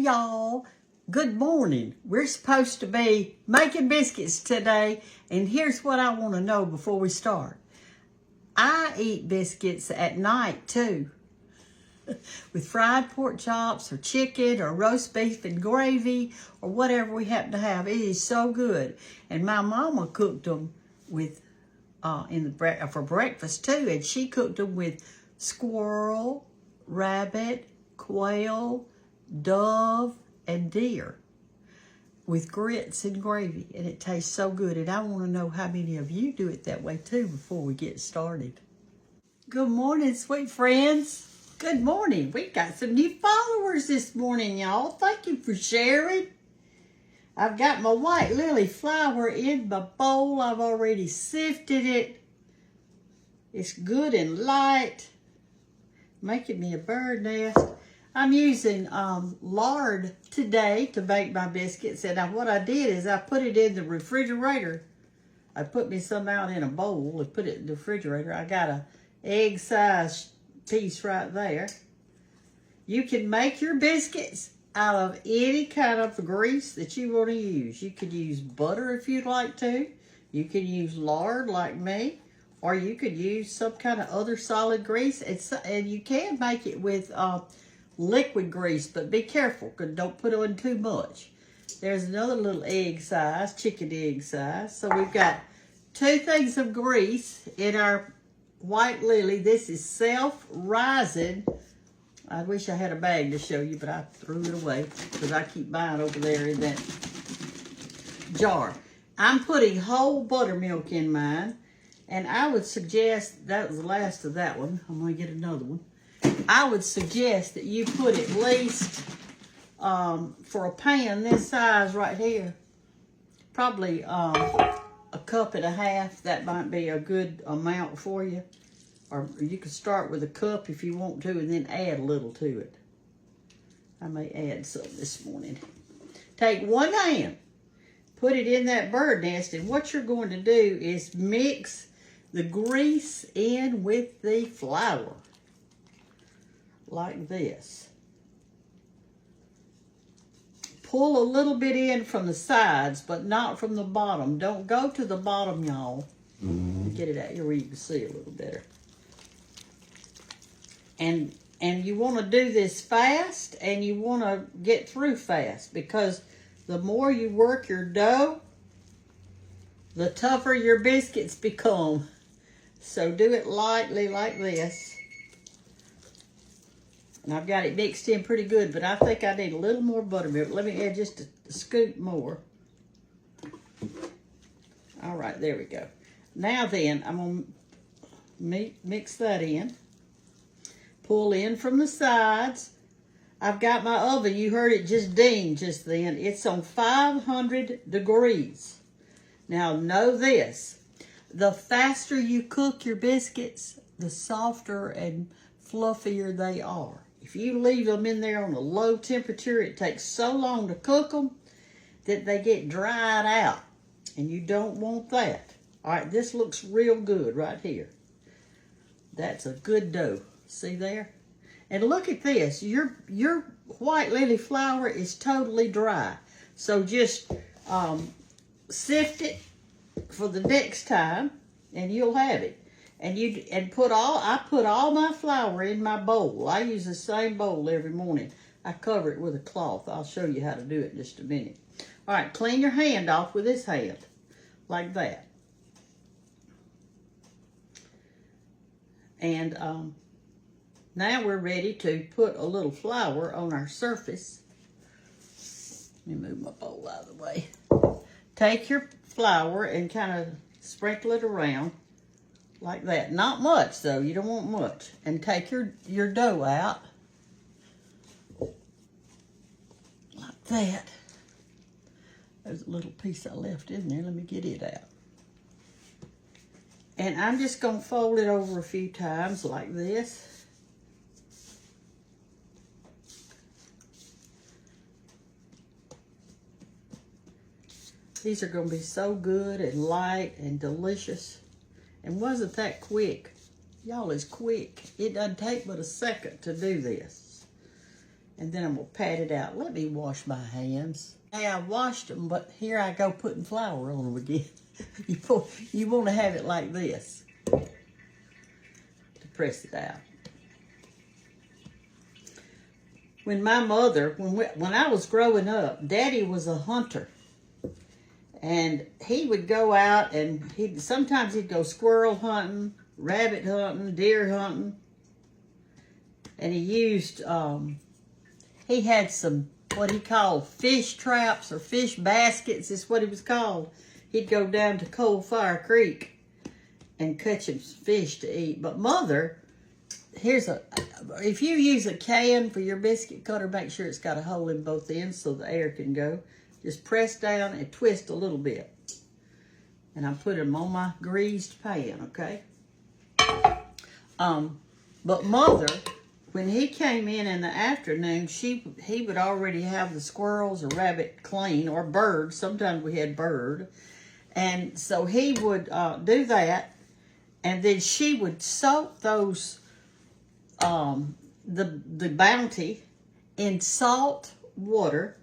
y'all. Good morning. We're supposed to be making biscuits today, and here's what I want to know before we start. I eat biscuits at night too, with fried pork chops or chicken or roast beef and gravy or whatever we happen to have. It is so good, and my mama cooked them with for breakfast too, and she cooked them with squirrel, rabbit, quail, dove, and deer with grits and gravy, and it tastes so good. And I want to know how many of you do it that way too before we get started. Good morning, sweet friends. Good morning. We got some new followers this morning, y'all. Thank you for sharing. I've got my white lily flour in my bowl. I've already sifted it. It's good and light, making me a bird nest. I'm using lard today to bake my biscuits, and what I did is I put it in the refrigerator. I put me some out in a bowl and put it in the refrigerator. I got a egg-sized piece right there. You can make your biscuits out of any kind of grease that you want to use. You could use butter if you'd like to. You can use lard like me, or you could use some kind of other solid grease. And you can make it with liquid grease, but be careful, because don't put on too much. There's another little egg size, chicken egg size. So we've got 2 things of grease in our white lily. This is self-rising. I wish I had a bag to show you, but I threw it away because I keep mine over there in that jar. I'm putting whole buttermilk in mine, and I would suggest, that was the last of that one. I'm going to get another one. I would suggest that you put at least, for a pan this size right here, probably a cup and a half. That might be a good amount for you. Or you can start with a cup if you want to, and then add a little to it. I may add some this morning. Take 1 hand, put it in that bird nest, and what you're going to do is mix the grease in with the flour. Like this. Pull a little bit in from the sides, but not from the bottom. Don't go to the bottom, y'all. Get it out here where you can see a little better. And you want to do this fast, and you want to get through fast, because the more you work your dough, the tougher your biscuits become. So do it lightly like this. And I've got it mixed in pretty good, but I think I need a little more buttermilk. Let me add just a scoop more. All right, there we go. Now then, I'm going to mix that in. Pull in from the sides. I've got my oven. You heard it just ding just then. It's on 500 degrees. Now, know this. The faster you cook your biscuits, the softer and fluffier they are. If you leave them in there on a low temperature, it takes so long to cook them that they get dried out, and you don't want that. All right, this looks real good right here. That's a good dough. See there? And look at this. Your white lily flour is totally dry. So just sift it for the next time, and you'll have it. And I put all my flour in my bowl. I use the same bowl every morning. I cover it with a cloth. I'll show you how to do it in just a minute. All right, clean your hand off with this hand, like that. And now we're ready to put a little flour on our surface. Let me move my bowl out of the way. Take your flour and kind of sprinkle it around. Like that. Not much, though. You don't want much. And take your dough out. Like that. There's a little piece I left in there. Let me get it out. And I'm just going to fold it over a few times like this. These are going to be so good and light and delicious. And wasn't that quick? Y'all, it's quick. It doesn't take but a second to do this. And then I'm going to pat it out. Let me wash my hands. Hey, I washed them, but here I go putting flour on them again. You want to have it like this to press it out. When my mother, when I was growing up, Daddy was a hunter. And he would go out and sometimes he'd go squirrel hunting, rabbit hunting, deer hunting. And he used, he had some, what he called fish traps or fish baskets is what it was called. He'd go down to Coal Fire Creek and catch some fish to eat. But Mother, if you use a can for your biscuit cutter, make sure it's got a hole in both ends so the air can go. Just press down and twist a little bit. And I put them on my greased pan, okay? But Mother, when he came in the afternoon, he would already have the squirrels or rabbit clean, or bird. Sometimes we had bird. And so he would do that. And then she would soak those, the bounty in salt water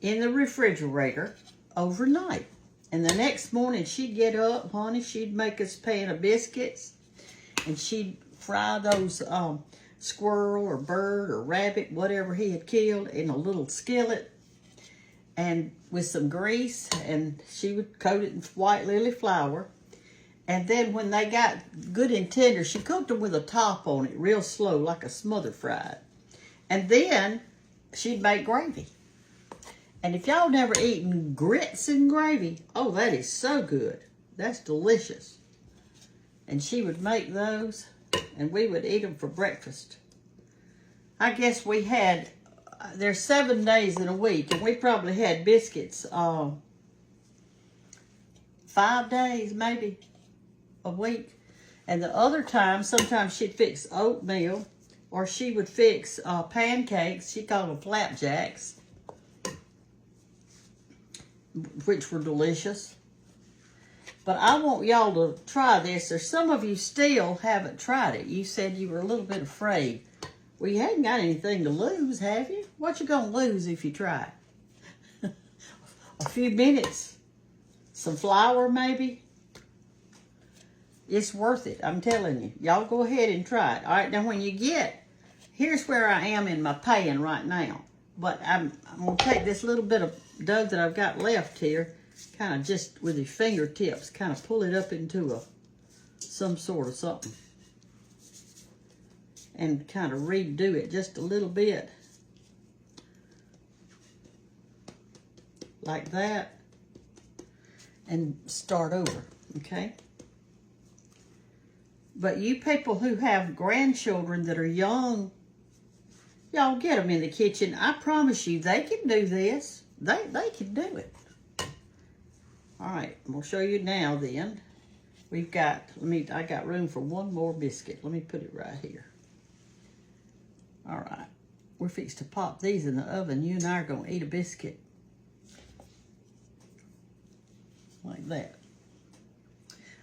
in the refrigerator overnight. And the next morning she'd get up, honey, she'd make us a pan of biscuits, and she'd fry those squirrel or bird or rabbit, whatever he had killed, in a little skillet and with some grease, and she would coat it in white lily flour. And then when they got good and tender, she cooked them with a top on it, real slow, like a smother fried. And then she'd make gravy. And if y'all never eaten grits and gravy, oh, that is so good. That's delicious. And she would make those, and we would eat them for breakfast. I guess we had, there's 7 days in a week, and we probably had biscuits 5 days, maybe, a week. And the other time, sometimes she'd fix oatmeal, or she would fix pancakes. She called them flapjacks, which were delicious. But I want y'all to try this. There's some of you still haven't tried it. You said you were a little bit afraid. Well, you haven't got anything to lose, have you? What you gonna lose if you try? A few minutes. Some flour, maybe. It's worth it, I'm telling you. Y'all go ahead and try it. All right, now when you here's where I am in my pan right now. But I'm going to take this little bit of dough that I've got left here, kind of just with your fingertips, kind of pull it up into some sort of something. And kind of redo it just a little bit. Like that. And start over, okay? But you people who have grandchildren that are young, y'all get them in the kitchen. I promise you, they can do this. They can do it. All right, I'm going to show you now then. We've got, I got room for one more biscuit. Let me put it right here. All right, we're fixed to pop these in the oven. You and I are going to eat a biscuit. Like that.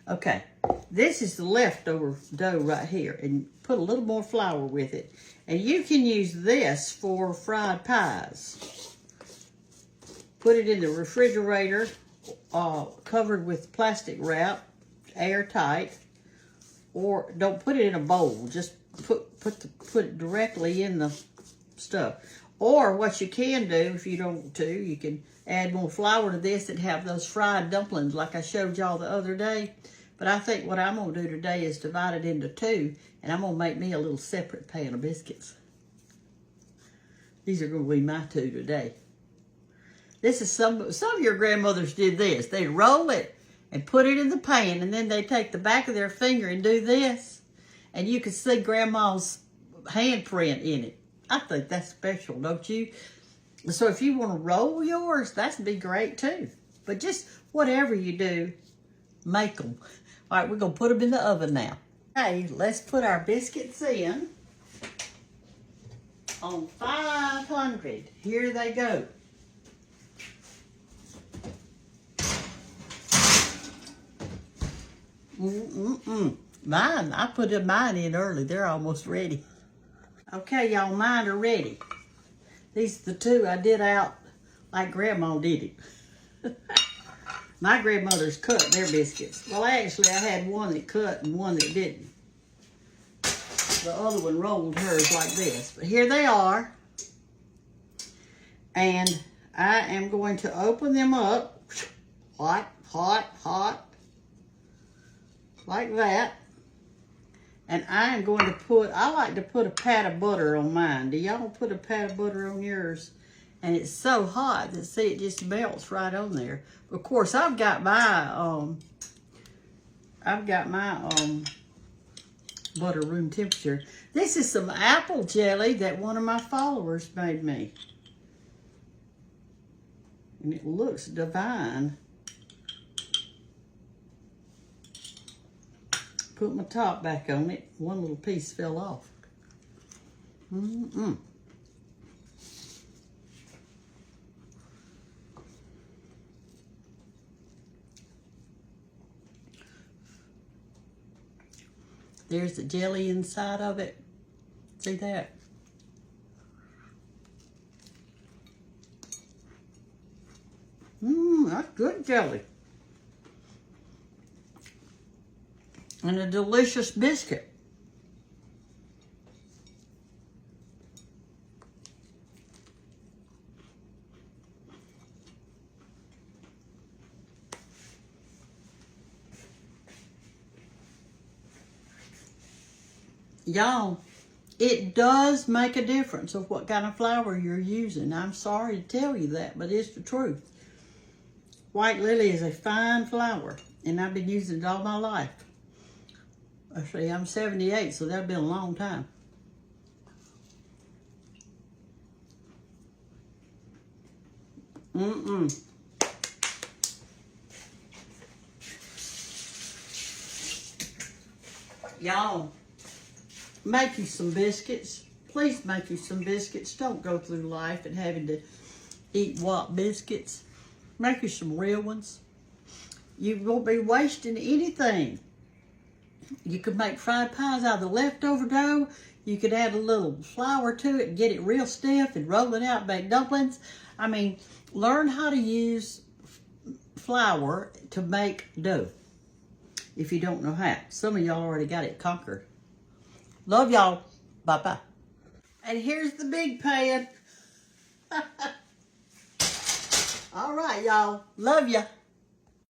Okay, this is the leftover dough right here, and put a little more flour with it. And you can use this for fried pies. Put it in the refrigerator, covered with plastic wrap, airtight, or don't put it in a bowl. Just put it directly in the stuff. Or what you can do, if you don't want to, you can add more flour to this and have those fried dumplings like I showed y'all the other day. But I think what I'm going to do today is divide it into 2, and I'm going to make me a little separate pan of biscuits. These are going to be my 2 today. This is some of your grandmothers did this. They roll it and put it in the pan, and then they take the back of their finger and do this. And you can see Grandma's handprint in it. I think that's special, don't you? So if you want to roll yours, that'd be great too. But just whatever you do, make them. All right, we're going to put them in the oven now. Okay, let's put our biscuits in on 500. Here they go. Mine, I put mine in early. They're almost ready. Okay, y'all, mine are ready. These are the two I did out like Grandma did it. My grandmother's cut their biscuits. Well, actually, I had one that cut and one that didn't. The other one rolled hers like this. But here they are. And I am going to open them up. Hot, hot, hot. Like that. And I am going to put, I like to put a pat of butter on mine. Do y'all put a pat of butter on yours? And it's so hot that, see, it just melts right on there. Of course, I've got my butter room temperature. This is some apple jelly that one of my followers made me. And it looks divine. Put my top back on it. One little piece fell off. There's the jelly inside of it. See that? That's good jelly. And a delicious biscuit. Y'all, it does make a difference of what kind of flour you're using. I'm sorry to tell you that, but it's the truth. White Lily is a fine flour, and I've been using it all my life. Actually, I'm 78, so that'll be a long time. Y'all, make you some biscuits. Please make you some biscuits. Don't go through life and having to eat WAP biscuits. Make you some real ones. You won't be wasting anything. You could make fried pies out of the leftover dough. You could add a little flour to it and get it real stiff and roll it out and make dumplings. I mean, learn how to use flour to make dough if you don't know how. Some of y'all already got it conquered. Love y'all. Bye-bye. And here's the big pan. All right, y'all. Love ya.